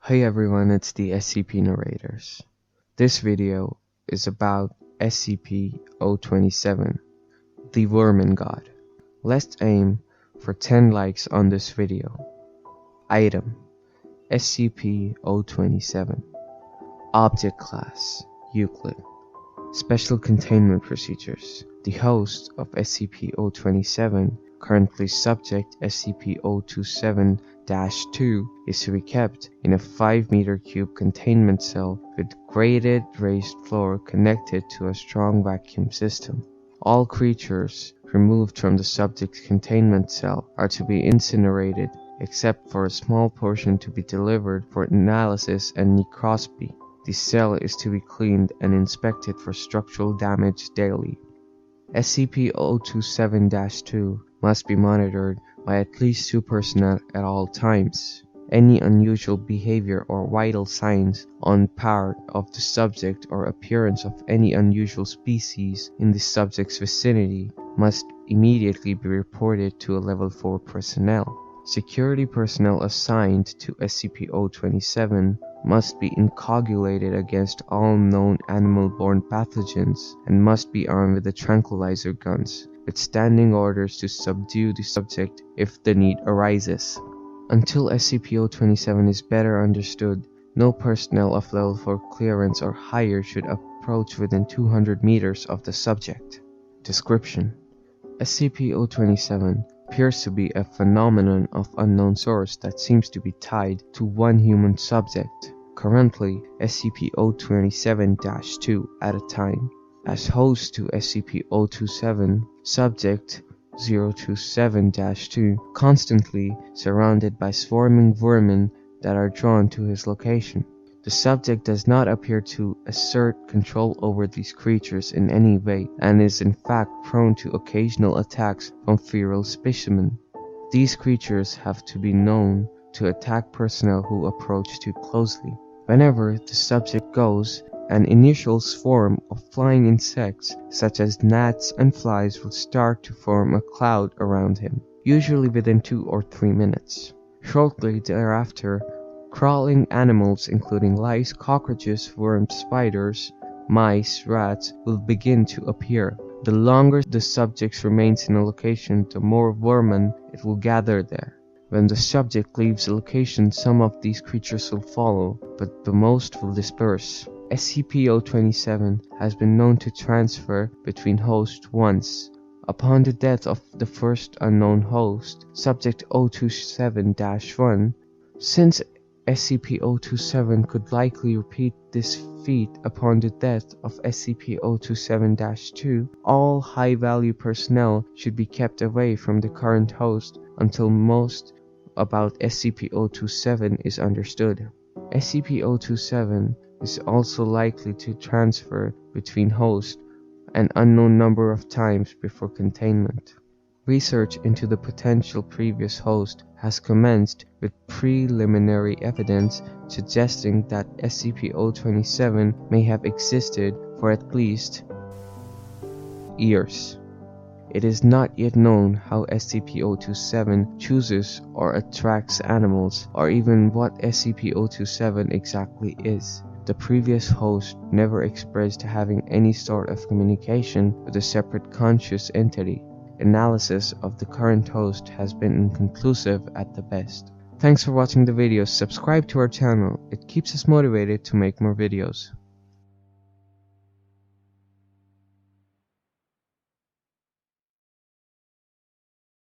Hey everyone, it's the SCP narrators. This video is about SCP-027, the Vermin God. Let's aim for 10 likes on this video. Item: SCP-027. Object Class: Euclid. Special Containment Procedures: the host of SCP-027, currently subject SCP-027-2, is to be kept in a 5-meter cube containment cell with graded raised floor connected to a strong vacuum system. All creatures removed from the subject's containment cell are to be incinerated, except for a small portion to be delivered for analysis and necropsy. The cell is to be cleaned and inspected for structural damage daily. SCP-027-2 must be monitored by at least 2 personnel at all times. Any unusual behavior or vital signs on part of the subject or appearance of any unusual species in the subject's vicinity must immediately be reported to a Level 4 personnel. Security personnel assigned to SCP-027 must be inoculated against all known animal-borne pathogens and must be armed with the tranquilizer guns, with standing orders to subdue the subject if the need arises. Until SCP-027 is better understood, no personnel of Level 4 clearance or higher should approach within 200 meters of the subject. Description: SCP-027 appears to be a phenomenon of unknown source that seems to be tied to one human subject, currently SCP-027-2 at a time. As host to SCP-027, subject 027-2 constantly surrounded by swarming vermin that are drawn to his location. The subject does not appear to assert control over these creatures in any way, and is in fact prone to occasional attacks from feral specimens. These creatures have to be known to attack personnel who approach too closely. Whenever the subject goes, an initial swarm of flying insects, such as gnats and flies, will start to form a cloud around him, usually within 2 or 3 minutes. Shortly thereafter, crawling animals including lice, cockroaches, worms, spiders, mice, rats will begin to appear. The longer the subject remains in a location, the more vermin it will gather there. When the subject leaves the location, some of these creatures will follow, but the most will disperse. SCP-027 has been known to transfer between hosts once. Upon the death of the first unknown host, subject 027-1, since SCP-027 could likely repeat this feat upon the death of SCP-027-2, all high-value personnel should be kept away from the current host until most about SCP-027 is understood. SCP-027 is also likely to transfer between hosts an unknown number of times before containment. Research into the potential previous host has commenced, with preliminary evidence suggesting that SCP-027 may have existed for at least years. It is not yet known how SCP-027 chooses or attracts animals, or even what SCP-027 exactly is. The previous host never expressed having any sort of communication with a separate conscious entity. Analysis of the current host has been inconclusive at the best. Thanks for watching the video. Subscribe to our channel. It keeps us motivated to make more videos.